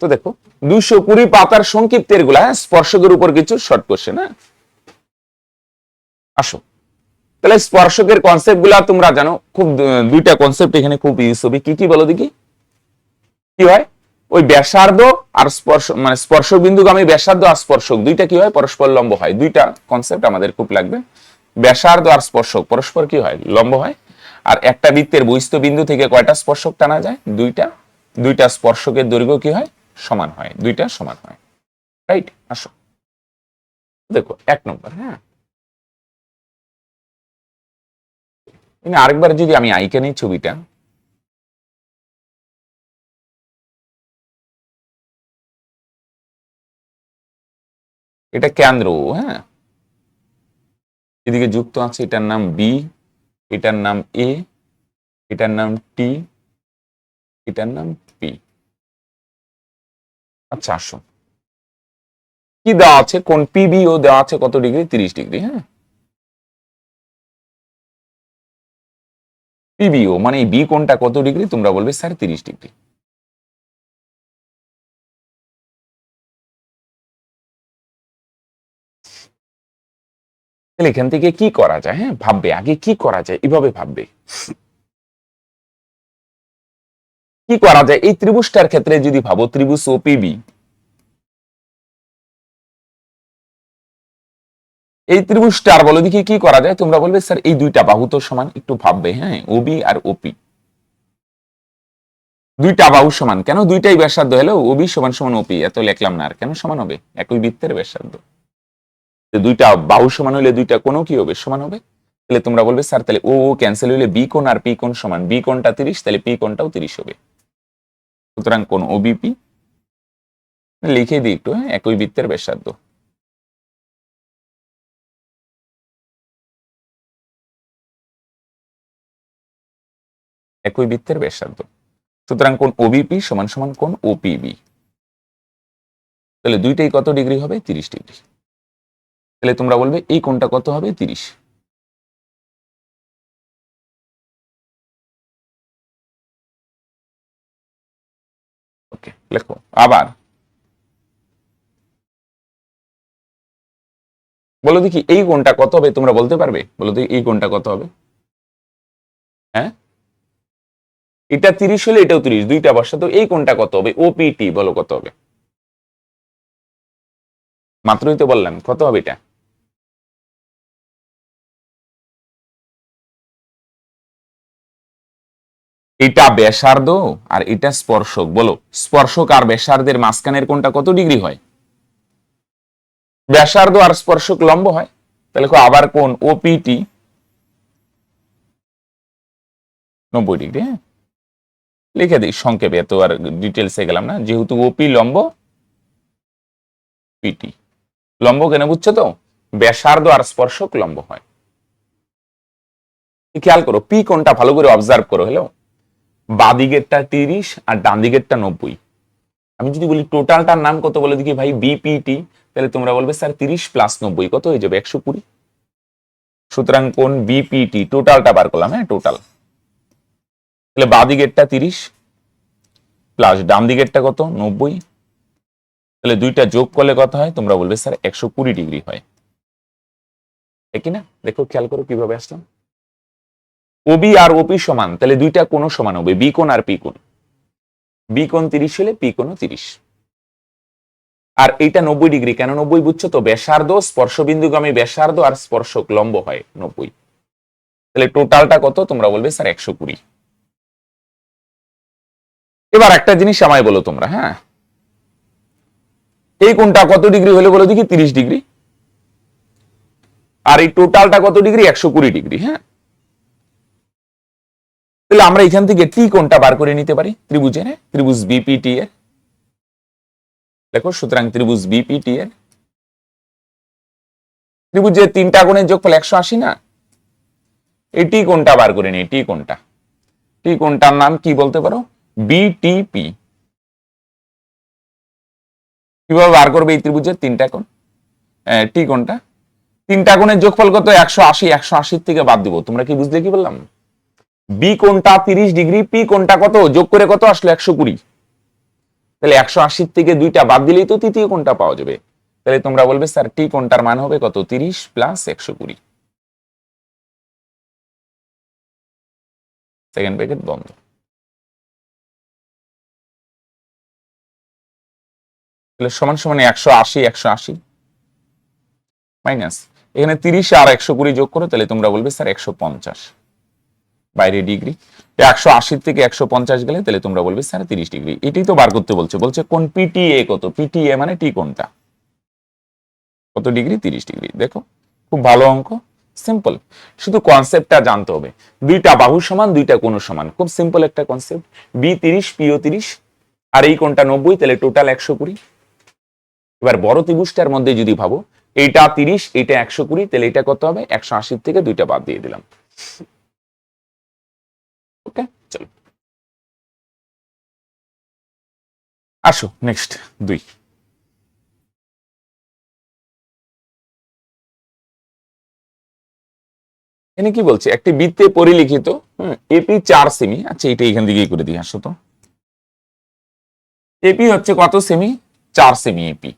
তো দেখো 220 পাতার সংক্ষিপ্তের গুলা স্পর্শকের উপর কিছু শর্ট কোশ্চেন। হ্যাঁ, আসো তাহলে স্পর্শকের কনসেপ্ট গুলা তোমরা জানো, খুব দুইটা কনসেপ্ট এখানে খুব ইউজ হবে। কি কি বলো দেখি? কি হয়? ওই ব্যাসার্ধ আর স্পর্শ, মানে স্পর্শক বিন্দুগামী ব্যাসার্ধ আর স্পর্শক দুইটা কি হয়? পরস্পর লম্ব হয়। দুইটা কনসেপ্ট আমাদের খুব লাগবে। ব্যাসার্ধ আর স্পর্শক পরস্পর কি হয়? লম্ব হয়। আর একটা বৃত্তের বহিস্থ বিন্দু থেকে কয়টা স্পর্শক টানা যায়? দুইটা। দুইটা স্পর্শকের দৈর্ঘ্য কি হয়? সমান হয়। দুইটা সমান হয়। রাইট? আসো দেখো 1 নম্বর। হ্যাঁ, আরেকবার যদি আমি আইকে নিই ছবিটা, এটা কেন্দ্র। হ্যাঁ, এদিকে যুক্ত আছে, এটার নাম বি, এটার নাম এ, এটার নাম টি, এটার নাম পি। আচ্ছা আসো, কি দেওয়া আছে? কোন পিবিও দেওয়া আছে কত ডিগ্রি? 30 ডিগ্রি। হ্যাঁ, পিবিও মানে এই বি কোণটা কত ডিগ্রি? তোমরা বলবে স্যার 30 ডিগ্রি। তাহলে এখান থেকে কি করা যায়? হ্যাঁ, ভাববে আগে কি করা যায়, এভাবে ভাববে কি করা যায়। এই ত্রিভুজটার ক্ষেত্রে যদি ভাবো, ত্রিভুজ ওপিবি, এই ত্রিভুজটার বলো দেখি কি করা যায়? তোমরা বলবে স্যার এই দুইটা বাহু তো সমান। একটু ভাববে। হ্যাঁ, ওবি আর ওপি দুইটা বাহু সমান। কেন? দুইটাই ব্যাসার্ধ হলো ওবি সমান সমান ওপি, এত লিখলাম না। আর কেন সমান হবে? একই বৃত্তের ব্যাসার্ধ। দুইটা বাহু সমান হলে দুইটা কোণ কি হবে? সমান হবে। তাহলে তোমরা বলবে স্যার তাহলে ও ক্যান্সেল হইলে বি কোণ আর পি কোণ সমান। বি কোণটা 30, তাহলে পি কোণটাও 30 হবে। সুতরাং কোণ ওবিপি লিখে দিই একটু। হ্যাঁ, একই বৃত্তের ব্যাসার্ধ। একই বৃত্তের ব্যাসার্ধ। সুতরাং কোণ ওবিপি সমান সমান কোণ ওপিবি। তাহলে দুইটাই কত ডিগ্রি হবে? 30 ডিগ্রি। তাহলে তোমরা বলবে এই কোণটা কত হবে? 30। ওকে, লেখো। আবার বলো দেখি এই কোণটা কত হবে? তোমরা বলতে পারবে? বলো দেখি এই কোণটা কত হবে? হ্যাঁ, এটা 30 হলে এটাও 30, দুইটা বসা। তো এই কোণটা কত হবে? ওপিটি বলো কত হবে? মাত্রই তো বললাম, কত হবে এটা? এটা ব্যাসার্ধ আর এটা স্পর্শক। বলো স্পর্শক আর ব্যাসার্ধের মাঝখানের কোণটা কত ডিগ্রি হয়? ব্যাসার্ধ আর স্পর্শক লম্ব হয়। তাহলে আবার কোণ ওপিটি 90 ডিগ্রি। হ্যাঁ, লিখে দিই সংক্ষেপে, এত আর ডিটেলসে গেলাম না। যেহেতু ওপি লম্ব, পিটি লম্ব। কেন বুঝছো তো? ব্যাসার্ধ আর স্পর্শক লম্ব হয়। খেয়াল করো পি কোণটা ভালো করে অবজার্ভ করো। হলো বাদিকেরটা 30 আর ডান দিকেরটা 90। আমি যদি বলি টোটালটার নাম কত বলে দেখি ভাই? বিপিটি। তাহলে তোমরা বলবে স্যার 30 প্লাস 90 কত হয়ে যাবে? 120। সুতরাং কোন বিপিটি টোটালটা বার করলাম। হ্যাঁ, টোটাল। তাহলে বাদিকেরটা 30 প্লাস ডান দিকেরটা কত? 90। তাহলে দুইটা যোগ করলে কত হয়? তোমরা বলবে স্যার 120 ডিগ্রি হয়। ঠিক না? দেখো খেয়াল করো কিভাবে আসলাম। ওবি আর ওপি সমান, তাহলে দুইটা কোণ সমান হবে, বি কোণ আর পি কোণ। বি কোণ 30 হলে পি কোণও 30। আর এইটা 90 ডিগ্রি। কেন 90 বুঝছো তো? ব্যাসার্ধ স্পর্শবিন্দুগামী ব্যাসার্ধ আর স্পর্শক লম্ব হয় 90। তাহলে টোটালটা কত? তোমরা বলবে স্যার 120। এবার একটা জিনিস আমায় বলো তোমরা। হ্যাঁ, এই কোণটা কত ডিগ্রি হলে বলো দেখি? 30 ডিগ্রি। আর এই টোটালটা কত ডিগ্রি? 120 ডিগ্রি। হ্যাঁ, তাহলে আমরা এখান থেকে টি কোণটা বার করে নিতে পারি ত্রিভুজের। ত্রিভুজ বিপিটি এর দেখো। সুতরাং ত্রিভুজ বিপিটি এর ত্রিভুজের তিনটা কোণের যোগফল 180 না? এই টি কোণটা বার করে নিই। টি কোণটা, টি কোণটার নাম কি বলতে পারো? বিটিপি। কিভাবে বার করবে এই ত্রিভুজের তিনটা কোণ? টি কোণটা, তিনটা কোণের যোগফল কত? 180। 180 থেকে বাদ দিব। তোমরা কি বুঝলে? কি বললাম? বি কোণটা 30 ডিগ্রি, পি কোণটা কত যোগ করে কত আসলো? 120। তাহলে 180 থেকে দুইটা বাদ দিলেই তো তৃতীয় কোণটা পাওয়া যাবে। তাহলে তোমরা বলবে স্যার টি কোণটার মান হবে কত? 30 প্লাস 120। সেকেন্ড ব্র্যাকেট বন্ধ। তাহলে সমান সমান 180 180 মাইনাস এখানে 30 আর 120 যোগ করো, তাহলে তোমরা বলবে স্যার 150 বাইরে ডিগ্রি। 180 থেকে 150 গেলে তাহলে তোমরা বলবে স্যার 30 ডিগ্রি। এটাই তো বার করতে বলছে। বলছে কোন পিটিএ কত? পিটিএ মানে টি কোণটা কত ডিগ্রি? 30 ডিগ্রি। দেখো খুব ভালো অঙ্ক, সিম্পল, শুধু কনসেপ্টটা জানতে হবে। দুইটা বাহু সমান, দুইটা কোণ সমান, খুব সিম্পল একটা কনসেপ্ট। বি 30 পিও 30 আর এই কোণটা 90, তাহলে টোটাল 120। এবার বড় ত্রিভুজটার মধ্যে যদি ভাবো, এইটা 30 এইটা 120, তাহলে এটা কত হবে? 180 থেকে দুইটা বাদ দিয়ে দিলাম। ওকে, চলো আসো নেক্সট 2। এখানে কি বলছে? একটি বৃত্তে পরিলিখিত এপি 4 সেমি। আচ্ছা এটা এখান দিকেই করে দিই, আসো তো। এপি হচ্ছে কত সেমি? 4 সেমি এপি।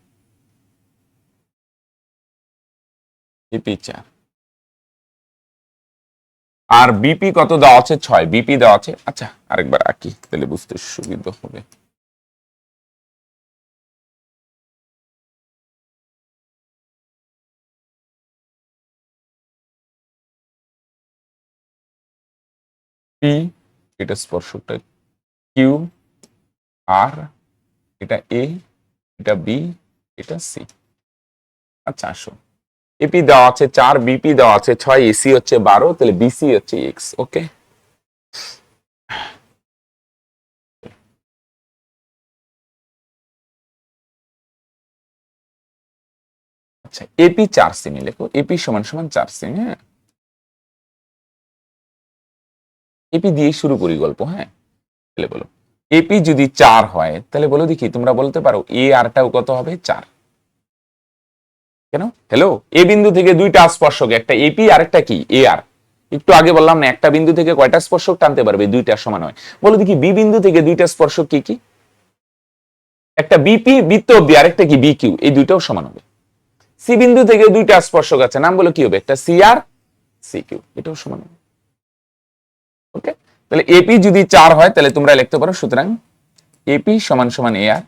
এপি 4 আর বিপি কত দেওয়া আছে? 6 বিপি দেওয়া আছে। আচ্ছা আরেকবার আঁকি তাহলে বুঝতে সুবিধা হবে। পি এটা স্পর্শকটা, কিউ আর এটা এ, এটা বি, এটা সি। আচ্ছা আসো, এপি দেওয়া আছে 4, বিপি দেওয়া আছে 6, এসি হচ্ছে 12, তাহলে বিসি হচ্ছে এক্স। ওকে, আচ্ছা এপি 4 সেমি লেখো। এপি সমান সমান 4 সেমি। হ্যাঁ, এপি দিয়ে শুরু করি গল্প। হ্যাঁ, তাহলে বলো এপি যদি 4 হয়, তাহলে বলো দেখি, তোমরা বলতে পারো এ আরটাও কত হবে? 4। কেন? হ্যালো, এ বিন্দু থেকে দুইটা স্পর্শক, একটা এপি আর একটা কি? এ আর। একটু আগে বললাম না, একটা বিন্দু থেকে কয়টা স্পর্শক টানতে পারবে? দুইটা সমান হয়। বলো দেখি বি বিন্দু থেকে দুইটা স্পর্শক কি কি? একটা বিপি বৃত্ত অব্দি, আরেকটা কি? B Q. এই দুইটাও সমান হবে। সি বিন্দু থেকে দুইটা স্পর্শক আছে, নাম বলো কি হবে? একটা সি আর, সি কিউ, এটাও সমান হবে। ওকে, তাহলে এপি যদি 4 হয়, তাহলে তোমরা লিখতে পারো সুতরাং এপি সমান সমান এ আর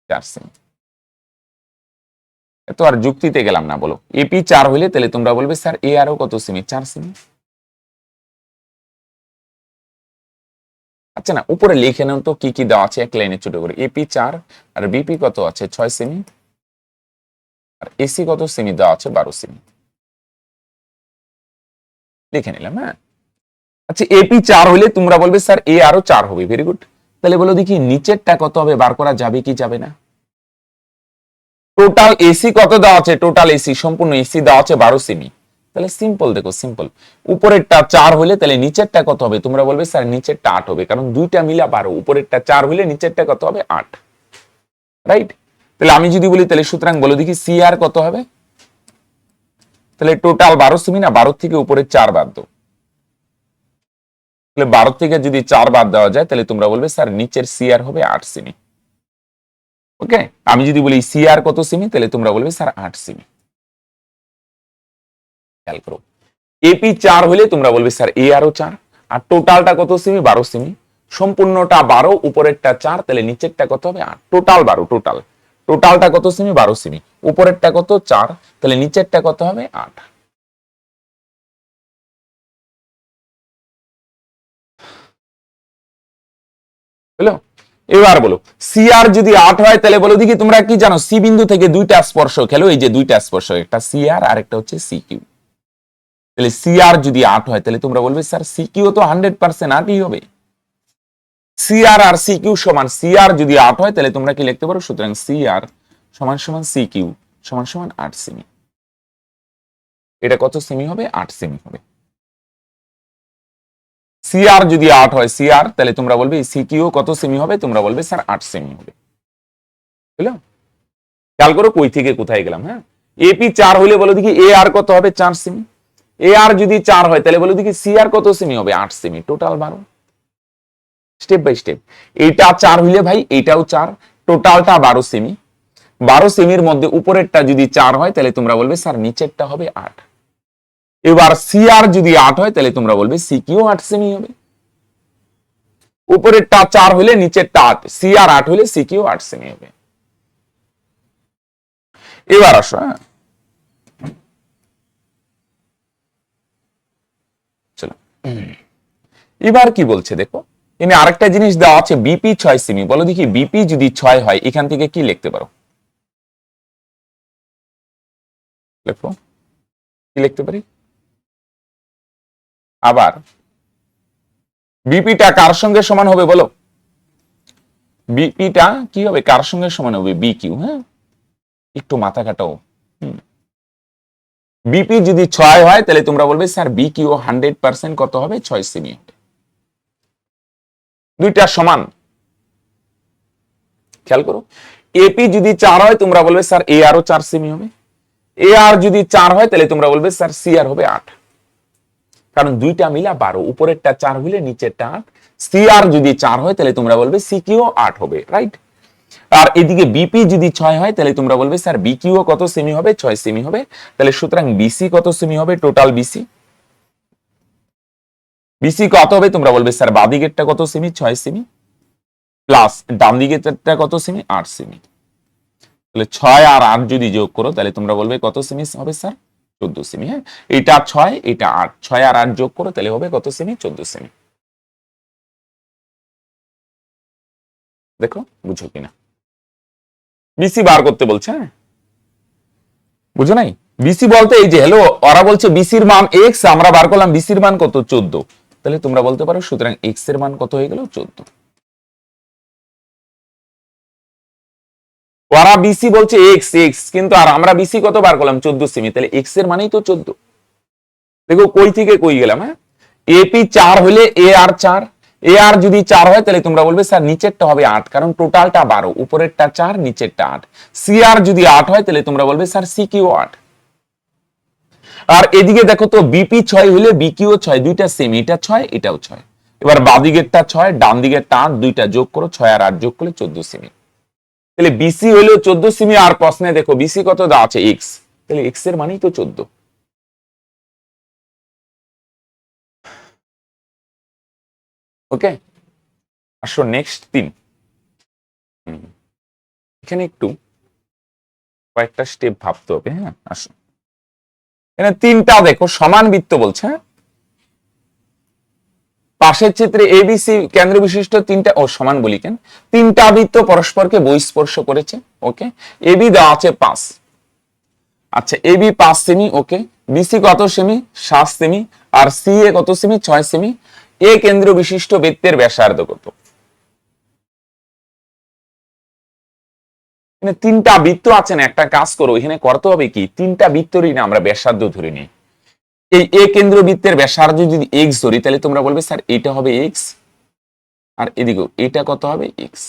4 সেমি। এত আর যুক্তিতে গেলাম না। বলো এপি 4 হইলে তাহলে তোমরা বলবে স্যার এ আরও কত সেমি? 4 সেমি। আচ্ছা না, উপরে লিখে নাও তো কি কি দেওয়া আছে এক লাইনে ছোট করে। এপি 4 আর বিপি কত আছে? 6 সেমি, আর এসি কত সেমি দেওয়া আছে? 12 সেমি। লিখে নিলাম। হ্যাঁ, আচ্ছা এপি 4 হইলে তোমরা বলবে স্যার এ আরো 4 হবে। Very good. তাহলে বলো দেখি নিচেরটা কত হবে? বার করা যাবে কি যাবে না? টোটাল এসি কত দেওয়া আছে? টোটাল এসি সম্পূর্ণ এসি দেওয়া আছে 12 সেমি। তাহলে সিম্পল, দেখো সিম্পল, উপরেরটা 4 হইলে তাহলে নিচেরটা কত হবে? তোমরা বলবে স্যার নিচেরটা 8 হবে, কারণ দুইটা মিলা 12, উপরেরটা 4 হইলে নিচেরটা কত হবে? 8। রাইট? তাহলে আমি যদি বলি, তাহলে সুতরাং বলো দেখি সি আর কত হবে? তাহলে টোটাল 12 সেমি না, 12 থেকে উপরে 4 বাদ দাও। তাহলে 12 থেকে যদি 4 বাদ দেওয়া যায়, তাহলে তোমরা বলবে স্যার নিচের সি আর হবে 8 সেমি। ওকে, আমি যদি বলি সি আর কত সেমি, তাহলে তোমরা বলবে স্যার 8 সেমি। খেয়াল করো, এপি 4 হলে তোমরা বলবে স্যার এ আরও 4, আর টোটালটা কত সেমি? 12 সেমি। সম্পূর্ণটা 12, উপরেরটা 4, তাহলে নিচেরটা কত হবে? 8। টোটাল 12, টোটালটা কত সেমি? 12 সেমি। উপরেরটা কত? 4, তাহলে নিচেরটা কত হবে? 8। হলো? এবার বলো সি আর যদি 8 হয়, তাহলে বলো দেখি তোমরা কি জানো? সি বিন্দু থেকে দুইটা স্পর্শক, খেলো এই যে দুইটা স্পর্শক, একটা সি আর আর একটা হচ্ছে সি কিউ। তাহলে সি আর যদি 8 হয়, তাহলে তোমরা বলবে স্যার সি কিউ তো 100% 8ই হবে। সি আর সি কিউ সমান, সি আর যদি 8 হয়, তাহলে তোমরা কি লিখতে পারো? সুতরাং সি আর সমান সমান সি কিউ সমান সমান 8 সেমি। এটা কত সেমি হবে? 8 সেমি হবে। সি আর যদি 8 হয়, সি আর, তাহলে তোমরা বলবে সি কিউ কত সেমি হবে? তোমরা বলবে স্যার 8 সেমি হবে। বুঝলো? খেয়াল করো কই থেকে কোথায় গেলাম। হ্যাঁ, এপি 4 হইলে বলো দেখি এ আর কত হবে? 4 সেমি। এ আর যদি 4 হয়, তাহলে বলো দেখি সি আর কত সেমি হবে? 8 সেমি। টোটাল 12। Step by step. এইটা 4 হইলে ভাই এইটাও 4, টোটালটা 12 সেমি। 12 সেমির মধ্যে উপরেরটা যদি 4 হয় তাহলে তোমরা বলবে স্যার নিচেরটা হবে 8। এবার সিআর যদি 8 হয় তাহলে তোমরা বলবে সিকিউ 8 সেমি হবে। উপরেরটা 4 হলে নিচেরটা 8, সিআর 8 হলে সিকিউ 8 সেমি হবে। এবার আসো, হ্যাঁ চলো, এবার কি বলছে দেখো, এখানে আরেকটা জিনিস দেওয়া আছে বিপি 6 সেমি। বলো দেখি বিপি যদি 6 হয় এখান থেকে কি লিখতে পারো? লেখো, কি লিখতে পারি? আবার বিপিটা কার সঙ্গে সমান হবে বলো? বিপিটা কি হবে, কার সঙ্গে সমান হবে? B Q. হ্যাঁ, একটু মাথা কাটাও। বিপি যদি 6 হয় তাহলে তোমরা বলবে স্যার বি কিউ 100% কত হবে? 6 সেমি। দুইটা সমান, খেয়াল করো। এপি যদি 4 হয় তোমরা বলবে স্যার এ আরও 4 সেমি হবে। এ আর যদি 4 হয় তাহলে তোমরা বলবে স্যার সি আর হবে 8, কারণ দুইটা মিলা 12, উপরেরটা 4 হইলে নিচেরটা 8। সি আর যদি 4 হয় তাহলে তোমরা বলবে সি কিউ 8 হবে, রাইট? আর এদিকে বিপি যদি 6 হয় তাহলে তোমরা বলবে স্যার বি কিউ কত সেমি হবে? 6 সেমি হবে। তাহলে সুতরাং বিসি কত সেমি হবে? টোটাল বিসি, বিসি কত হবে? তোমরা বলবে স্যার বাদিকেরটা কত সেমি? 6 সেমি, প্লাস ডান দিকেরটা কত সেমি? 8 সেমি। তাহলে 6 আর 8 যদি যোগ করো তাহলে তোমরা বলবে কত সেমি হবে স্যার? 14 সেমি। হ্যাঁ, এটা 6, এটা 8, 6 আর 8 যোগ করো তাহলে হবে কত সেমি? 14 সেমি। দেখো বুঝো কিনা, বিসি বার করতে বলছে। হ্যাঁ, বুঝো নাই? বিসি বলতে এই যে হ্যালো, ওরা বলছে বিসির মান এক্স, আমরা বার করলাম বিসির মান কত? 14। তাহলে তোমরা বলতে পারো সুতরাং এক্স এর মান কত হয়ে গেল? 14। ওরা বিসি বলছে এক্স এক্স, কিন্তু আর আমরা বিসি কত বার করলাম? 14 সেমি। তাহলে এক্স এর মানেই তো 14। দেখো কই থেকে কই গেলাম। হ্যাঁ, এপি 4 হলে এ আর 4, এ আর যদি 4 হয় তাহলে তোমরা বলবে স্যার নিচেরটা হবে 8, কারণ টোটালটা 12, উপরেরটা 4 নিচেরটা 8। সি আর যদি 8 হয় তাহলে তোমরা বলবে স্যার সি কিউ 8। আর এদিকে দেখো তো বিপি 6 হলে বিকিউ 6, দুইটা সেম, এটা 6 এটাও 6। এবার বাদিকেরটা 6, ডান দিকেরটা 8, দুইটা যোগ করো, 6 আর 8 যোগ করলে 14 সেমি। তাহলে বিসি হইলেও 14 সেমি। আর প্রশ্নে দেখো বিসি কত দেওয়া আছে? এক্স, তাহলে এক্স এর মানেই তো 14। ওকে, আসো নেক্সট 3। এখানে একটু কয়েকটা স্টেপ ভাবতে হবে। হ্যাঁ, আসো এখানে 3টা দেখো সমান বৃত্ত বলছে। হ্যাঁ, পাশের চিত্রে এবিসি কেন্দ্র বিশিষ্ট 3টা, ও সমান বলি কেন, 3টা বৃত্ত পরস্পরকে বহিঃস্পর্শ করেছে। ওকে, এবি দেওয়া আছে 5। আচ্ছা, এবি 5 সেমি। ওকে, বিসি কত সেমি? 7 সেমি। আর সি এ কত সেমি? 6 সেমি। এ কেন্দ্র বিশিষ্ট বৃত্তের ব্যাসার্ধ কত? এখানে 3টা বৃত্ত আছে না, একটা কাজ করো, এখানে করতে হবে কি, 3টা বৃত্তরই না আমরা ব্যাসার্ধ ধরে নিই। এই এ কেন্দ্র বৃত্তের ব্যাসার্ধ যদি এক্স ধরি তাহলে তোমরা বলবে স্যার এটা হবে এক্স, আর এদিকেও এটা কত হবে? এক্স।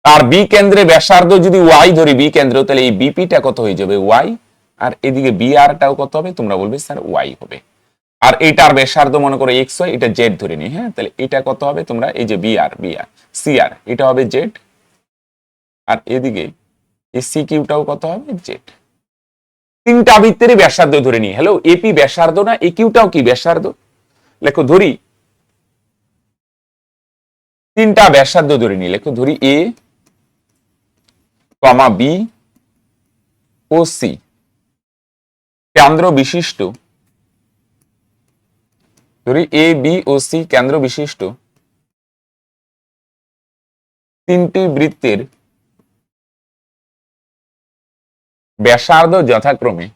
আর বি কেন্দ্রে ব্যাসার্ধ যদি ওয়াই ধরি, বি কেন্দ্র, তাহলে এই বিপিটা কত হয়ে যাবে? ওয়াই। আর এদিকে বি আরটাও কত হবে? তোমরা বলবে স্যার ওয়াই হবে। আর এইটার ব্যাসার্ধ মনে করো এক্স হয়, এটা জেড ধরে নি। হ্যাঁ, তাহলে এটা কত হবে? তোমরা এই যে বি আর সি আর, এটা হবে জেড। আর এদিকে এই সি কিউটাও কত হবে? জেড। 3টা বৃত্তেরই ব্যাসার্ধ ধরে নি। হ্যালো, এপি ব্যাসার্ধ না, এ কিউটাও কি ব্যাসার্ধ? লেখো ধরি 3টা ব্যাসার্ধ ধরে নি। লেখো ধরি এ কমা বি ও সি কেন্দ্র বিশিষ্ট, ধরি এ বি ও সি কেন্দ্র বিশিষ্ট 3টি বৃত্তের ব্যাসার্ধ যথাক্রমে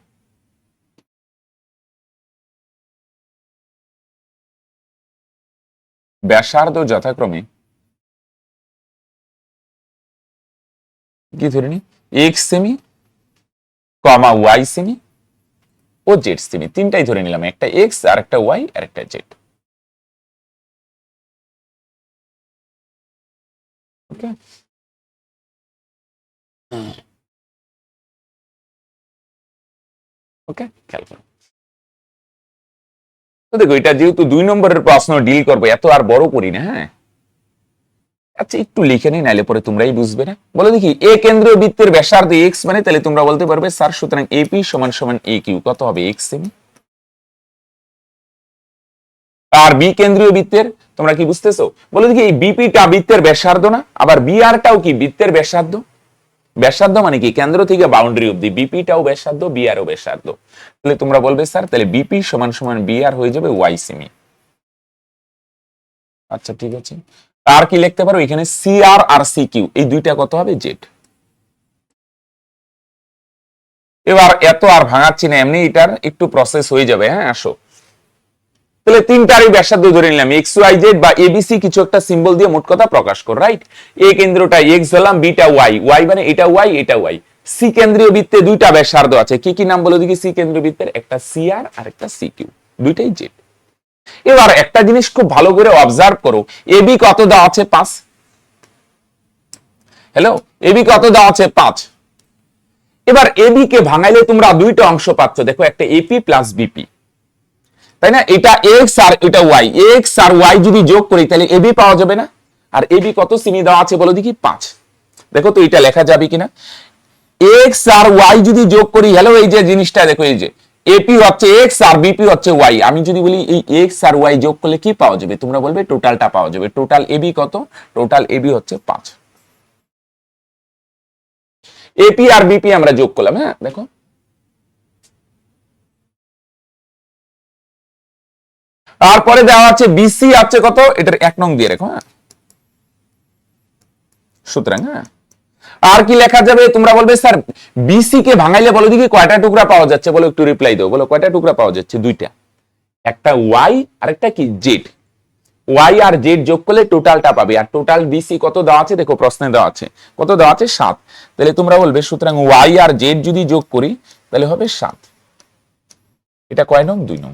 কি ধরে নি? এক্স সেমি কমা ওয়াই সেমি ও জেড সেমি। 3টাই ধরে নিলাম, একটা এক্স আর একটা ওয়াই আর একটা জেড। ওকে, ওকে, খেয়াল করো। দেখো এটা যেহেতু 2 নম্বরের প্রশ্ন ডিল করবো, এত আর বড় করি না। হ্যাঁ, আচ্ছা একটু লিখে নি, নাইলে পরে তোমরাই বুঝবে না। বলো দেখি, এ কেন্দ্রীয় বৃত্তের ব্যাসার্ধ এক্স মানে, তাহলে তোমরা বলতে পারবে স্যার সুতরাং এপি সমান সমান এ কিউ, কত হবে এক্স সেমি। আর বি কেন্দ্রীয় বৃত্তের, তোমরা কি বুঝতেছো? বলো দেখি, এই বিপিটা বৃত্তের ব্যাসার্ধ না, আবার বিআরটাও কি বৃত্তের ব্যাসার্ধ। ব্যাসার্ধ মানে কি, কেন্দ্র থেকে বাউন্ডারি অবধি বিপিটাও ব্যাসার্ধ, বিআরও ব্যাসার্ধ। তাহলে তোমরা বলবে স্যার তাহলে বিপি সমান সমান বিআর হয়ে যাবে ওয়াই সেমি। আচ্ছা ঠিক আছে, আর কি লিখতে পারো এখানে, সিআর আর সিকিউ এই দুইটা কত হবে জেড। এবার এত আর ভাঙাচ্ছি না, এমনি এটার একটু প্রসেস হয়ে যাবে। হ্যাঁ আসো, তাহলে তিনটারই ব্যাসার্ধ ধরে নিলাম এক্স ওয়াই জেড বা এবিসি, কিছু একটা সিম্বল দিয়ে মোট কথা প্রকাশ কর, রাইট। এ কেন্দ্রটা এক্স ধরলাম, বিটা ওয়াই, ওয়াই মানে এটা ওয়াই এটা ওয়াই। সি কেন্দ্রীয় বৃত্তে দুইটা ব্যাসার্ধ আছে, কি কি নাম বলে দেখি সি কেন্দ্রীয় বৃত্তের, একটা সিআর আর একটা সিকিউ, দুইটাই জেড। এবার একটা জিনিস খুব ভালো করে অবজার্ভ করো, এবি কত দেওয়া আছে 5। হ্যালো, এবি কত দেওয়া আছে 5। এবার এবি কে ভাঙাইলে তোমরা দুইটা অংশ পাচ্ছ, দেখো একটা এপি প্লাস বিপি, তাই না? এটা এক্স আর এটা ওয়াই, এক্স আর ওয়াই যদি যোগ করি তাহলে এবি পাওয়া যাবে না। আর এবি কত সেমি দেওয়া আছে বলো দেখি 5। দেখো তো এটা লেখা যাবে কিনা, এক্স আর ওয়াই যদি যোগ করি, হ্যালো এই যে জিনিসটা দেখো, এই যে এপি হচ্ছে এক্স আর বিপি হচ্ছে ওয়াই, আমি যদি বলি এই এক্স আর ওয়াই যোগ করলে কি পাওয়া যাবে, তোমরা বলবে টোটালটা পাওয়া যাবে। টোটাল এবি কত, টোটাল এবি হচ্ছে 5। এপি আর বিপি আমরা যোগ করলাম। হ্যাঁ দেখো, তারপরে দেওয়া আছে বিসি আছে কত, এটার 1 নং দিয়ে রেখো। হ্যাঁ সুতরাং হ্যাঁ, আর কি লেখা যাবে, তোমরা বলবে স্যার বিসি কে ভাঙাইলে বলো দেখি কয়টা টুকরা পাওয়া যাচ্ছে, বলো একটু রিপ্লাই দাও, বলো কয়টা টুকরা পাওয়া যাচ্ছে, দুইটা, একটা ওয়াই আর একটা কি জেড। ওয়াই আর জেড যোগ করলে টোটালটা পাবে। আর টোটাল বিসি কত দেওয়া আছে, দেখো প্রশ্নে দেওয়া আছে কত দেওয়া আছে 7। তাহলে তোমরা বলবে সুতরাং ওয়াই আর জেড যদি যোগ করি তাহলে হবে 7। এটা কয় নং, 2 নং।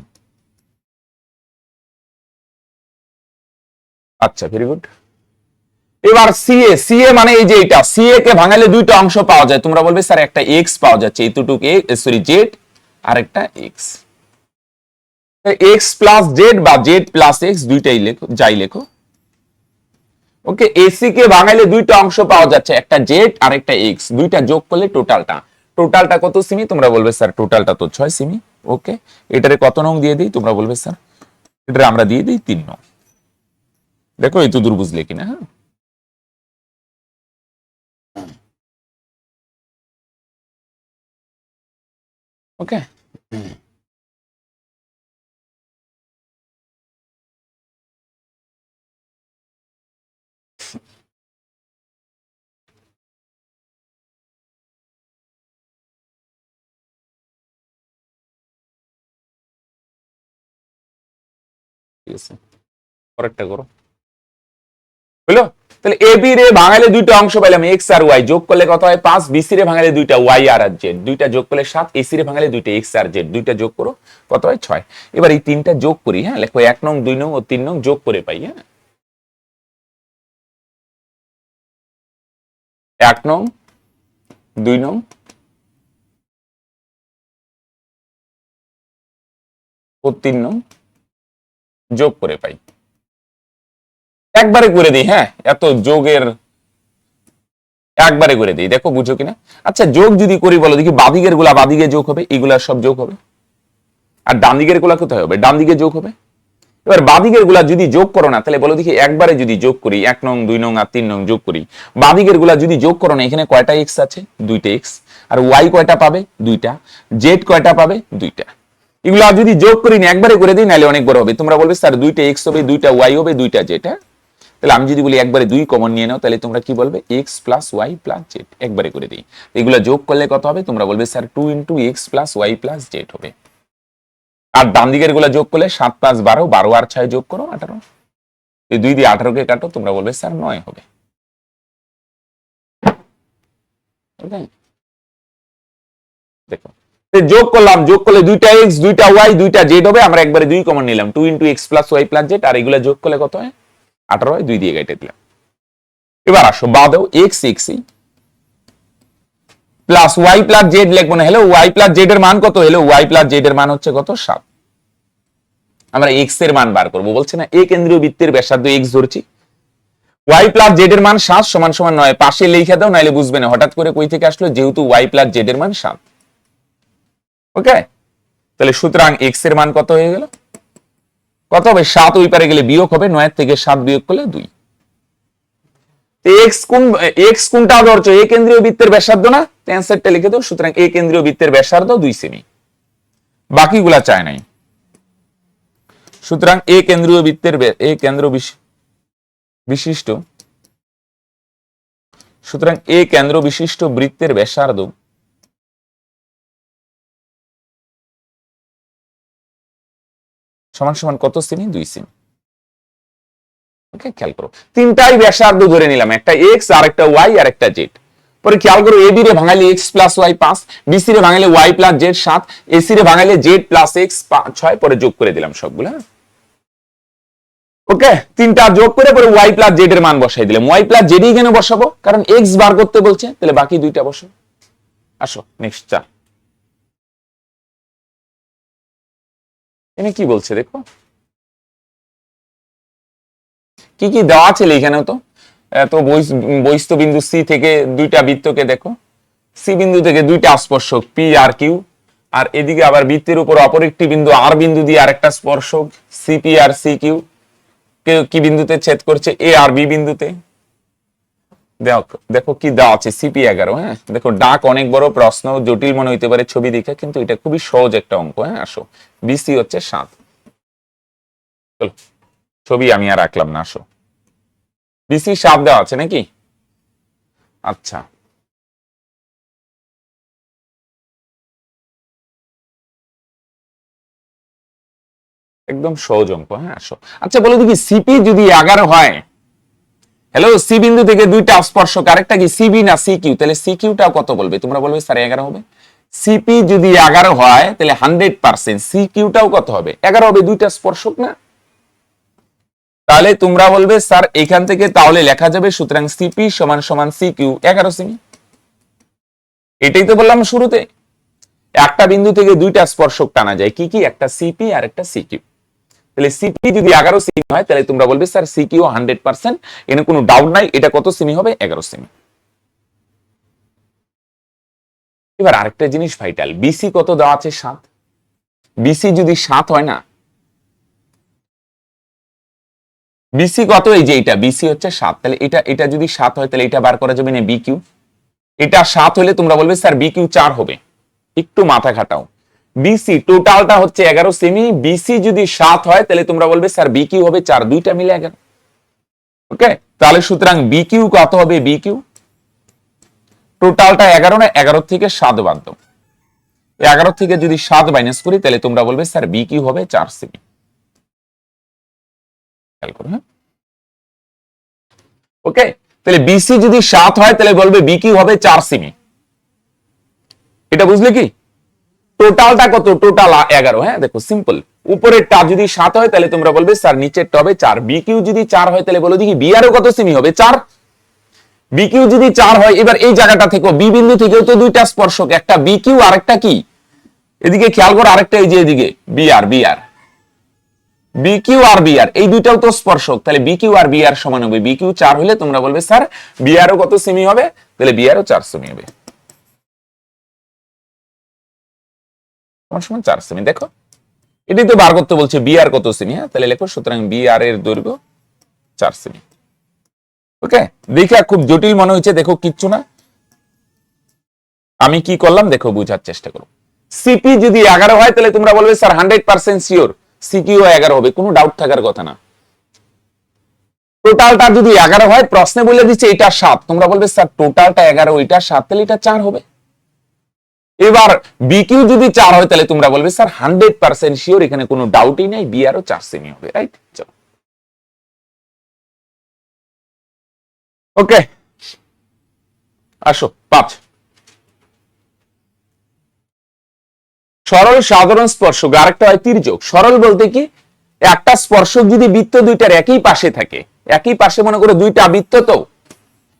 আচ্ছা ভেরি গুড। এবার সিএ, সিএ মানে এই যে এটা, সিএ কে ভাঙালে দুইটা অংশ পাওয়া যায়, তোমরা বলবে স্যার একটা এক্স পাওয়া যাচ্ছে, এইটুকু সরি জেড আর একটা এক্স। এক্স প্লাস জেড বা জেড প্লাস এক্স দুইটাই লেখো, যাই লেখো। ওকে, এসি কে ভাঙাইলে দুইটা অংশ পাওয়া যাচ্ছে, একটা জেড আর একটা এক্স, দুইটা যোগ করলে টোটালটা, টোটালটা কত সিমি, তোমরা বলবে স্যার টোটালটা তো 6 সিমি। ওকে, এটারে কত নং দিয়ে দিই, তোমরা বলবে স্যার এটারে আমরা দিয়ে দিই 3 নং। দেখো এই তো দূর বুঝলে কিনা। হ্যাঁ ওকে, ঠিক আছে পরেরটা করো, বুঝলো? তাহলে এ বি রে ভাঙালে দুইটা অংশ পাইলাম, এক্স আর ওয়াই যোগ করলে কত হয় 5, বিসি রে ভাঙালে দুইটা ওয়াই আর জেড, দুইটা যোগ করলে 7, এসি রে ভাঙালে দুইটা এক্স আর জেড, দুইটা যোগ করো কত হয় 6। এবার এই তিনটা যোগ করি, হ্যাঁ লেখো 1 নং 2 নং ও 3 নং যোগ করে পাই। হ্যাঁ 1 নং 2 নং ও 3 নং যোগ করে পাই। একবারে করে দিই, হ্যাঁ এত যোগের একবারে করে দিই, দেখো বুঝো কিনা। আচ্ছা যোগ যদি করি বলো দেখি, বাদিকের গুলা বাদিকে যোগ হবে, এগুলা সব যোগ হবে, আর ডান দিকের গুলা কোথায় হবে, ডান দিকে যোগ হবে। এবার বাদিকের গুলা যদি যোগ করো না, তাহলে বলো দেখি একবারে যদি যোগ করি, 1 নং 2 নং আর 3 নং যোগ করি, বাদিকের গুলা যদি যোগ করো না, এখানে কয়টা এক্স আছে, 2টা এক্স, আর ওয়াই কয়টা পাবে, 2টা, জেড কয়টা পাবে, 2টা। এগুলা যদি যোগ করি না, একবারে করে দিই, নাহলে অনেক বড় হবে। তোমরা বলবে স্যার 2টা এক্স হবে, 2টা ওয়াই হবে, 2টা জেড। হ্যাঁ তাহলে আমি যদি বলি একবারে 2 কমন নিয়ে নাও, তাহলে তোমরা কি বলবে, x plus y plus z, একবারে করে দিই। এগুলা যোগ করলে কত হবে, তোমরা বলবে sir 2 into x plus y plus z হবে। আর ডান দিকের গুলা যোগ করলে 7 5 12, 12 আর 6 যোগ করো 18, এই 2 দিয়ে 18 কে কাটো, তোমরা বলবে স্যার 9 হবে। দেখো যোগ করলাম, যোগ করলে 2টা এক্স 2টা ওয়াই 2টা জেড হবে, আমরা একবারে 2 কমন নিলাম, 2 into x plus y plus z, আর এগুলা যোগ করলে কত হয় 18 হয়, 2 দিয়ে কেটে দিলাম। এবার আসো বাদেও x x plus y plus z লিখবো না, হ্যালো ওয়াই প্লাস জেড এর মান কত, হলো ওয়াই প্লাস জেড এর মান হচ্ছে কত 7। আমরা এক্স এর মান বার করবো, বলছে না এ কেন্দ্রীয় বৃত্তের ব্যাসার্ধ এক্স ধরছি, ওয়াই প্লাস জেড এর মান 7 সমান সমান 9, পাশে লিখে দাও নাইলে বুঝবে না হঠাৎ করে কই থেকে আসলো, যেহেতু ওয়াই প্লাস জেড এর মান 7। ওকে, তাহলে সুতরাং এক্স এর মান কত হয়ে গেল, কত হবে 7, ওই পারে গেলে বিয়োগ হবে, 9 থেকে 7 বিয়োগ করলে 2। এক্স কোনটা ধরছো, এ কেন্দ্রীয় বৃত্তের ব্যাসার্ধ না, অ্যানসারটা লিখে দাও। সুতরাং এ কেন্দ্রীয় বৃত্তের ব্যাসার্ধ 2 সেমি, বাকিগুলা চায় নাই। সুতরাং এ কেন্দ্রীয় বৃত্তের বিশিষ্ট, সুতরাং এ কেন্দ্র বিশিষ্ট বৃত্তের ব্যাসার্ধ সমান সমান কত সেমি, 2 সেমি। ওকে, খেয়াল করো তিনটাই ব্যাসার্ধ ধরে নিলাম, একটা এক্স আর একটা ওয়াই আর একটা জেড। পরে খেয়াল করো এবি রে ভাঙাইলে এক্স প্লাস ওয়াই 5, বিসি রে ভাঙাইলে ওয়াই প্লাস জেড 7, এসি রে ভাঙাইলে জেড প্লাস এক্স 6, পরে যোগ করে দিলাম সবগুলো। ওকে, তিনটা যোগ করে পরে ওয়াই প্লাস জেড এর মান বসাই দিলাম, ওয়াই প্লাস জেড কেন বসাবো, কারণ এক্স বার করতে বলছে, তাহলে বাকি দুইটা বসো। আসো নেক্সট চা, এখানে কি বলছে দেখো, কি কি দেওয়া আছে এখানেও তো, তো বহিস্থ বিন্দু সি থেকে দুইটা বৃত্তকে দেখো, সি বিন্দু থেকে দুইটা স্পর্শক পি আর কিউ, আর এদিকে আবার বৃত্তের উপর অপর একটি বিন্দু আর বিন্দু দিয়ে আরেকটা স্পর্শক সিপি আর সি কিউ, কি বিন্দুতে ছেদ করছে, এ আর বি বিন্দুতে। দেখো কি দেওয়া আছে, সিপি 11। হ্যাঁ দেখো, ডাক অনেক বড়, প্রশ্ন জটিল মনে হইতে পারে ছবি দেখে, কিন্তু এটা খুবই সহজ একটা অঙ্ক। হ্যাঁ আসো, বিসি হচ্ছে 7। চলো ছবি আমি আর রাখলাম না, আসো বিসি 7 দেওয়া আছে নাকি। আচ্ছা, একদম সহজ অঙ্ক। হ্যাঁ আসো, আচ্ছা বলো দেখি সিপি যদি 11 হয়, হ্যালো সি বিন্দু থেকে দুইটা স্পর্শক, আরেকটা কি সিবি না সি কিউ, তাহলে সি কিউটাও কত বলবে, তোমরা বলবে স্যার 11 হবে। সিপি যদি 11 হয় তাহলে 100% সি কিউটাও কত হবে, 11 হবে, দুইটা স্পর্শক না। তাহলে তোমরা বলবে স্যার এখান থেকে তাহলে লেখা যাবে, সুতরাং সিপি সমান সমান সি কিউ 11 সেমি। এটাই তো বললাম শুরুতে, একটা বিন্দু থেকে দুইটা স্পর্শক টানা যায়, কি কি, একটা সিপি আর একটা সি কিউ। তাহলে সিপি যদি 11 সেমি হয় তাহলে তোমরা বলবে স্যার সি কিউ 100%, এখানে কোনো ডাউট নাই, এটা কত সেমি হবে, 11 সেমি। এবার আরেকটা জিনিস ভাইটাল, বিসি কত দেওয়া আছে 7, বিসি যদি 7 হয় না, বিসি কত, এই যে এটা বিসি হচ্ছে 7, তাহলে এটা যদি 7 হয় তাহলে এটা বার করা যাবে না বিকিউ, এটা 7 হলে তোমরা বলবে স্যার বিকিউ 4 হবে। একটু মাথা খাটাও, বিসি টোটালটা হচ্ছে 11 সেমি, বিসি যদি 7 হয় তাহলে তোমরা বলবে স্যার বিকিউ হবে 4, দুইটা মিলে 11। ওকে, তাহলে সুতরাং বিকিউ কত হবে, বিকিউ টোটালটা 11 না, 11 থেকে 7 বাদ দাও, 11 থেকে যদি 7 মাইনাস করি তাহলে তোমরা বলবে স্যার বিকিউ হবে 4 সেমি। ওকে, তাহলে বিসি যদি 7 হয় তাহলে বলবে বিকিউ হবে 4 সেমি। এটা বুঝলে কি, টোটালটা কত, টোটাল 11। হ্যাঁ দেখো সিম্পল, উপরেরটা যদি 7 হয় তাহলে তোমরা বলবে স্যার নিচেরটা হবে 4, বিকিউ যদি 4 হয় তাহলে বলো দেখি বি আরও কত সেমি হবে, 4। বিকিউ যদি 4 হয়, এবার এই জায়গাটা থেকে বি বিন্দু থেকেও তো দুইটা স্পর্শক, একটা বিকিউ আর একটা কি, এদিকে খেয়াল করো আরেকটা, এই যে এদিকে বিআর, বিকিউ আর বিআর এই দুইটাও তো স্পর্শক, তাহলে বিকিউ আর বিআর সমান হবে, বিকিউ 4 হলে তোমরা বলবে স্যার বিআরও কত সেমি হবে, তাহলে বিআরও 4 সেমি হবে, সমান 4 সেমি। দেখো এটাই তো বার করতে বলছে, বিআর কত সেমি। হ্যাঁ তাহলে লেখো, সুতরাং বিআর এর দৈর্ঘ্য 4 সেমি। ওকে, দেখে খুব জটিল মনে হচ্ছে, দেখো কিচ্ছু না, আমি কি করলাম দেখো বুঝার চেষ্টা করো। সিপি যদি 11 হয় তাহলে তোমরা বলবে স্যার 100% শিওর সিকিউ 11 হবে, কোনো ডাউট থাকার কথা না। টোটালটা যদি 11 হয়, প্রশ্নে বলে দিচ্ছে এটা 7, তোমরা বলবে স্যার টোটালটা 11, এটা 7, তাহলে এটা 4 হবে। এবার বিকিউ যদি 4 হয় তাহলে তোমরা বলবে স্যার 100% শিওর, এখানে কোনো ডাউটই নাই, বি আরও 4 সেমি হবে, রাইট। চলো ওকে, আসো 5, সরল সাধারণ স্পর্শক, আরেকটা হয় তির্যক। সরল বলতে কি, একটা স্পর্শক যদি বৃত্ত দুইটার একই পাশে থাকে, একই পাশে মনে করো দুইটা বৃত্ত, তো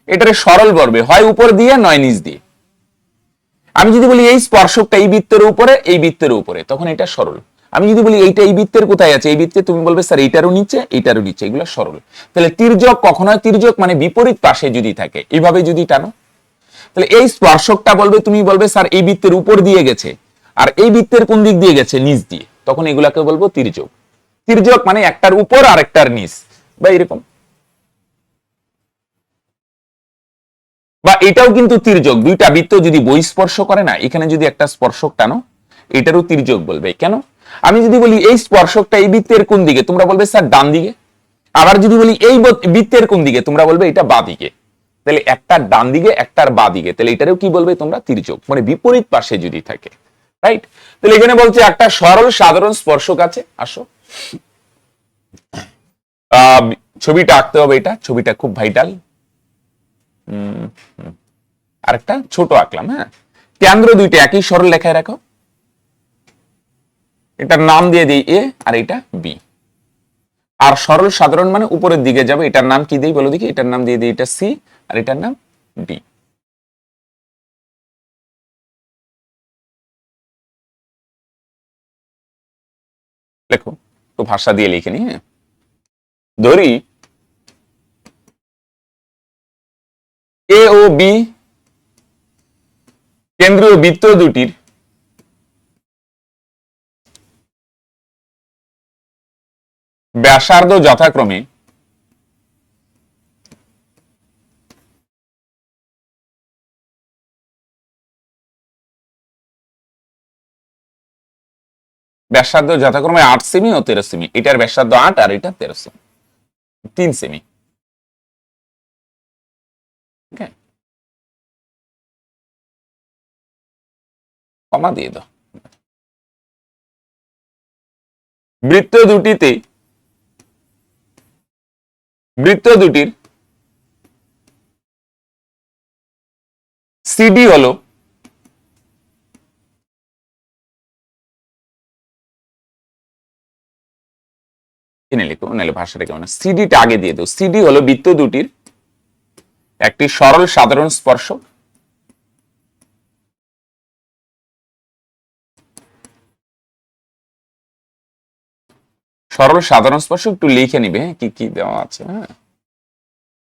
এটারে সরল বলবে, হয় উপর দিয়ে নয় নিচ দিয়ে। আমি যদি বলি এই স্পর্শকটা এই বৃত্তের উপরে, এই বৃত্তের উপরে, তখন এটা সরল। আমি যদি বলি এইটা এই বৃত্তের কোথায় আছে, এই বৃত্তে তুমি বলবে স্যার এইটারও নিচে এইটারও নিচে, এগুলো সরল। তাহলে তির্যক কখন হয়? তির্যক মানে বিপরীত পাশে যদি থাকে, এইভাবে যদি টানো, তাহলে এই স্পর্শকটা বলবে, তুমি বলবে স্যার এই বৃত্তের উপর দিয়ে গেছে, আর এই বৃত্তের কোন দিক দিয়ে গেছে? নিচ দিয়ে, তখন এগুলাকে বলবো তির্যক। তির্যক মানে একটার উপর আর একটার নিচ, বা এরকম। বা এটাও কিন্তু তির্যক, দুইটা বৃত্ত যদি বহিঃস্পর্শ করে না, এখানে যদি একটা স্পর্শক টানো, এটারও তির্যক বলবে। কেন? আমি যদি বলি এই স্পর্শকটা এই বৃত্তের কোন দিকে, তোমরা বলবে স্যার ডান দিকে। আবার যদি বলি এই বৃত্তের কোন দিকে, তোমরা বলবে এটা বাঁ দিকে। তাহলে একটার ডান দিকে একটার বাঁ দিকে, তাহলে এটারও কি বলবে তোমরা? তির্যক, মানে বিপরীত পাশে যদি থাকে, রাইট? তাহলে এখানে বলছে একটা সরল সাধারণ স্পর্শক আছে। আসো ছবিটা আঁকতে হবে, এটা ছবিটা খুব ভাইটাল। আরেকটা ছোট আঁকলাম, হ্যাঁ। কেন্দ্র দুইটা একই সরল লেখায় রাখো, এটার নাম দিয়ে দিই এ আর এটা বি। আর সরল সাধারণ মানে উপরের দিকে যাবে, এটার নাম কি দিই বলো দেখি? এটার নাম দিয়ে দিই এটা সি, আর এটার নাম ডি। লেখো, তো ভাষা দিয়ে লিখে নি, হ্যাঁ। ধরি এ ও বি কেন্দ্রীয় বৃত্ত দুটির ব্যাসার্ধ যথাক্রমে ব্যাসার্ধ যথাক্রমে 8 সেমি ও 13 সেমি। এটার ব্যাসার্ধ 8 আর এটা 13 সেমি, 3 সেমি। কমা দিয়ে দাও। বৃত্ত দুটির সিডি হলো এনে লিখো, নাহলে ভাষাটা কেমন? সিডিটা আগে দিয়ে দাও। সিডি হলো বৃত্ত দুটির একটি সরল সাধারণ স্পর্শক একটু লিখে নিবে, হ্যাঁ, কি কি দেওয়া আছে, হ্যাঁ।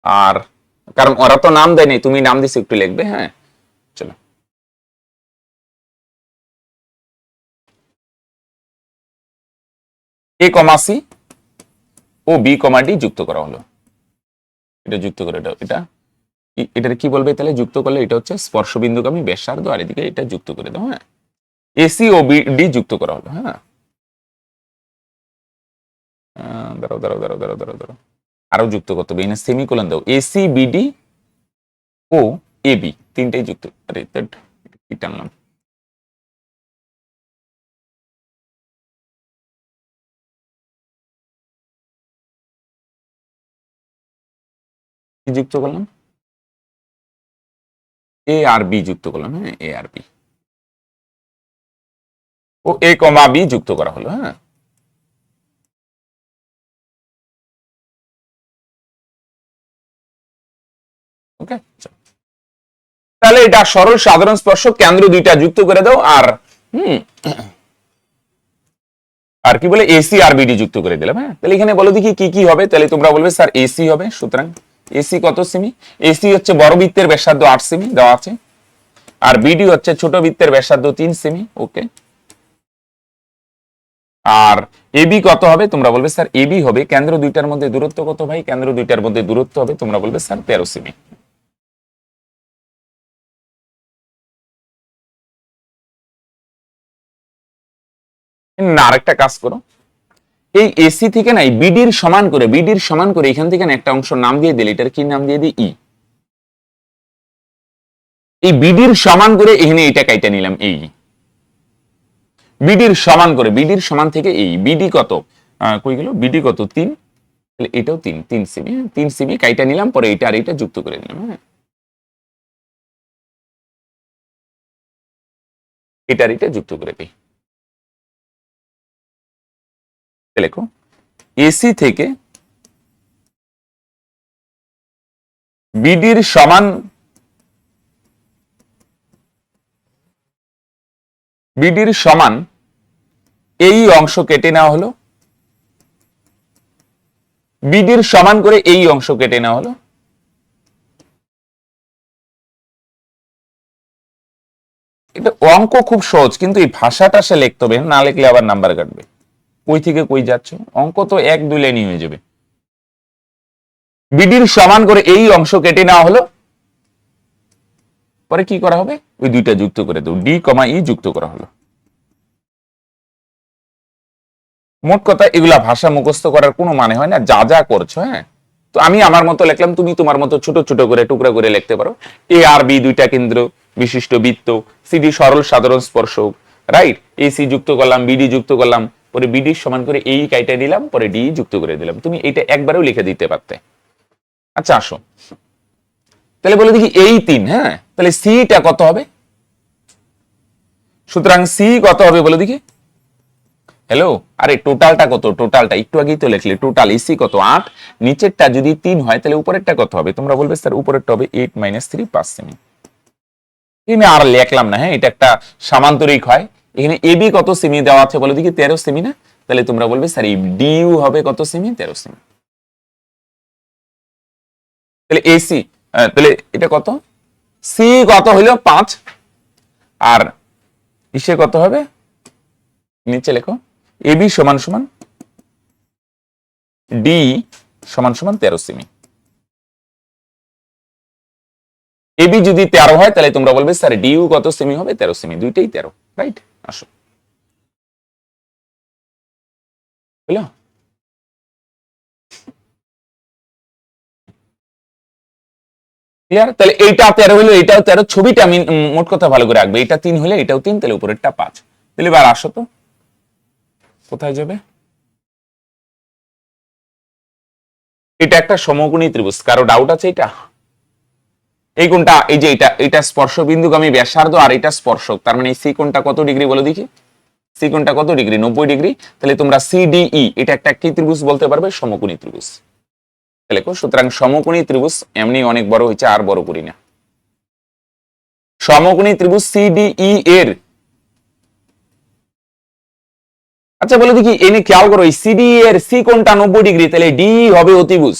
আর কারণ ওরা তো নাম দেয়নি, তুমি নাম দিছে, একটু লিখবে, হ্যাঁ। চলো, এ কমা সি ও বি কমা ডি যুক্ত করা হলো। এটা যুক্ত করে দাও। এটার কি বলবে তাহলে? যুক্ত করলে এটা হচ্ছে স্পর্শবিন্দুগামী ব্যাসার্ধ, আর এদিকে এটা যুক্ত করে দাও, হ্যাঁ। এসি ও বি ডি যুক্ত করা হলো, হ্যাঁ। দাঁড়াও দাঁড়াও দাঁড়াও দাঁড়াও দাঁড়াও দাঁড়াও, আরো যুক্ত করতে হবে, এখানে সেমিকোলন দাও। AC BD O A B তিনটাই যুক্ত। আরে কি টানলাম? কি যুক্ত করলাম? এ আর বি যুক্ত করলাম, হ্যাঁ, এ আর বি ও এ কমা বি যুক্ত করা হলো, হ্যাঁ। ওকে, তাহলে এটা সরল সাধারণ স্পর্শক, কেন্দ্র দুইটা যুক্ত করে দাও। আর আর কি বলে? এসি আর বিডি যুক্ত করে দিলাম, হ্যাঁ। তাহলে এখানে বলো দেখি কি কি হবে? তাহলে তোমরা বলবে স্যার এসি হবে, সুতরাং এসি কত সেমি? এসি হচ্ছে বড় বৃত্তের ব্যাসার্ধ 8 সেমি দেওয়া আছে, আর বিডি হচ্ছে ছোট বৃত্তের ব্যাসার্ধ 3 সেমি, ওকে। আর এবি কত হবে? তোমরা বলবে স্যার এবি হবে, কেন্দ্র দুইটার মধ্যে দূরত্ব কত ভাই? কেন্দ্র দুইটার মধ্যে দূরত্ব হবে, তোমরা বলবে স্যার 13 সেমি। না, আরেকটা কাজ করো, এই এসি থেকে নাই বিডির সমান করে এখান থেকে একটা অংশ নাম দিয়ে দিলে, এটার কি নাম দিয়ে দিই? ই। এই বিডির সমান করে এখানে এটা কাইটা নিলাম, এই বিডির সমান করে, বিডির সমান থেকে এই বিডি কত? কই গেল? বিডি কত? 3। তাহলে এটাও 3 সেমি, 3 সেমি কাইটা নিলাম, পরে এটা আর এটা যুক্ত করে নিলাম, হ্যাঁ। এটা আর এটা যুক্ত করে দিই। লেখো, এসি থেকে বিডির সমান বিডির সমান এই অংশ কেটে নেওয়া হলো, বিডির সমান করে এই অংশ কেটে নেওয়া হলো, এটা অঙ্ক খুব সহজ, কিন্তু এই ভাষাটা সে লিখতে হবে, না লিখলে আবার নাম্বার কাটবে। কই থেকে কই যাচ্ছ, অঙ্ক তো 1-2 লাইনই হয়ে যাবে। বিডির সমান করে এই অংশ কেটে নেওয়া হলো, পরে কি করা হবে, ওই দুইটা যুক্ত করে দেব, ডি কমা ই যুক্ত করা হলো। মোট কথা এগুলা ভাষা মুখস্থ করার কোনো মানে হয় না, যা যা করছো। হ্যাঁ, তো আমি আমার মতো লিখলাম, তুমি তোমার মতো ছোট ছোট করে টুকরা করে লিখতে পারো। এ আর বি দুইটা কেন্দ্র বিশিষ্ট বৃত্ত, সিডি সরল সাধারণ স্পর্শক, রাইট, এসি যুক্ত করলাম, বিডি যুক্ত করলাম, পরে বিডি সমান করে এই কাইটা দিলাম, পরে ডি যুক্ত করে দিলাম। তুমি এটা একবারেও লিখে দিতে পারতে। আচ্ছা আসো, তাহলে বলে দেখি এই 3, হ্যাঁ, তাহলে সিটা কত হবে? সুতরাং সি কত হবে বলে দেখি। হ্যালো, আরে টোটালটা কত? টোটালটা একটু আগেই তো লিখলে, টোটাল ইসি কত 8, নিচেরটা যদি 3 হয় তাহলে উপরেরটা কত হবে? তোমরা বলবে স্যার উপরেরটা হবে 8 - 3 5 সেমি। এখানে আর লিখলাম না, হ্যাঁ, এটা একটা সামান্তরিক হয়। এখানে এবি কত সেমি দেওয়া আছে বলে দেখি, 13 সেমি না? তাহলে তোমরা বলবে স্যার এই ডিইউ হবে কত সেমি? 13 সেমি। তাহলে এসি, তাহলে এটা কত? সি কত হলো 5, আর ইসে কত হবে? নিচে লেখো, এবি সমান সমান ডি সমান সমান 13 সেমি। এবি যদি 13 হয় তাহলে তোমরা বলবে স্যার ডিইউ কত সেমি হবে? 13 সেমি, দুইটাই 13, রাইট? আসো, বুঝলো? ক্লিয়ার? তাহলে এইটা 13 হলো, এটাও 13, ছবিটা আমি মোট কথা ভালো করে রাখবে, এটা 3 হলে এটাও 3, তাহলে উপরেরটা 5। তাহলে এবার আসো তো, কোথায় যাবে? এটা একটা সমকোণী ত্রিভুজ, কারো ডাউট আছে? এটা এই কোণটা, এই যে এটা স্পর্শ বিন্দুগামী ব্যাসার্ধ, আর এটা স্পর্শক, তার মানে সি কোণটা কত ডিগ্রি বলো দেখি? সি কোণটা কত ডিগ্রি? 90 ডিগ্রি। তাহলে তোমরা সিডিই এটা একটা কি ত্রিভুজ বলতে পারবে? সমকোণী ত্রিভুজ। তাহলে সুতরাং সমকোণী ত্রিভুজ এমনি অনেক বড় হয়েছে, আর বড় করি না। সমকোণী ত্রিভুজ সিডিই এর, আচ্ছা বলে দেখি, এনে খেয়াল করো, এই সিডি এর সি কোণটা 90 ডিগ্রি, তাহলে ডি হবে অতিভুজ।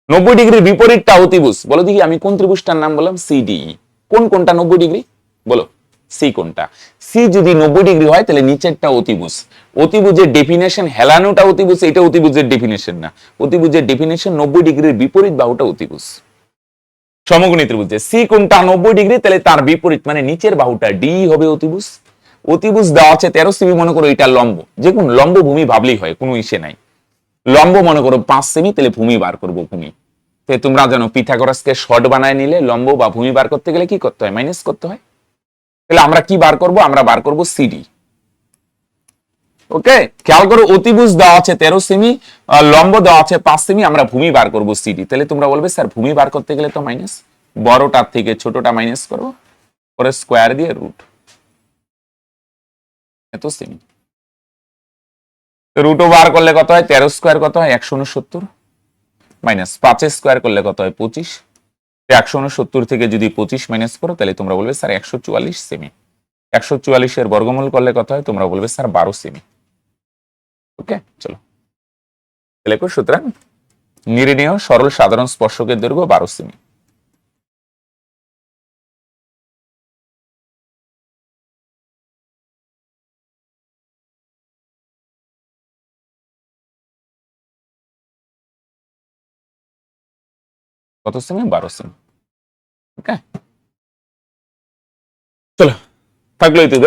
90 ডিগ্রির বিপরীতটা অতিভুজ। বলো দেখি, আমি কোন ত্রিভুজটার নাম বললাম? সিডিই। কোন কোণটা 90 ডিগ্রি বলো? সি কোণটা। সি যদি 90 ডিগ্রি হয় তাহলে নিচেরটা অতিভুজ। অতিভুজের ডেফিনেশন, হেলানোটা অতিভুজ, এটা অতিভুজের ডেফিনেশন না। অতিভুজের ডেফিনেশন 90 ডিগ্রির বিপরীত বাহুটা অতিভুজ। সমকোণী ত্রিভুজে সি কোণটা 90 ডিগ্রি, তাহলে তার বিপরীত মানে নিচের বাহুটা ডি হবে অতিভুজ। অতিভুজ দেওয়া আছে 13 সেমি, মনে করো এটা লম্ব, যে কোন লম্ব ভূমি ভাবলেই হয়, কোনো ইসে নাই। লম্ব মনে করো 5 সেমি, তাহলে ভূমি বার করবো, ভূমি। তো তোমরা জানো পিথাগোরাসকে শর্ট বানায় নিলে লম্ব বা ভূমি বার করতে গেলে কি করতে হয়? মাইনাস করতে হয়। তাহলে আমরা কি বার করব? আমরা বার করব সিডি। ওকে, খেয়াল করো, অতিভুজ দেওয়া আছে 13 সেমি, লম্ব দেওয়া আছে 5 সেমি, আমরা ভূমি বার করব সিডি। তাহলে তোমরা বলবে স্যার ভূমি বার করতে গেলে তো মাইনাস, বড়টার থেকে ছোটটা মাইনাস করব, পরে স্কোয়ার দিয়ে রুট, এত সেমি। রুটও বার করলে কত হয়? 13 স্কোয়ার কত হয়? 169, মাইনাস 5 স্কোয়ার করলে কত হয়? 25। 169 থেকে যদি 25 মাইনাস করো তাহলে তোমরা বলবে স্যার 144 সেমি। 144 এর বর্গমূল করলে কত হয়? তোমরা বলবে স্যার 12 সেমি। ওকে, চলো তাহলে সুতরাং নির্ণেয় সরল সাধারণ স্পর্শকের দৈর্ঘ্য 12 সেমি। কত সেমি? 12 সেমি। ওকে, চলো থাকলো এই তো।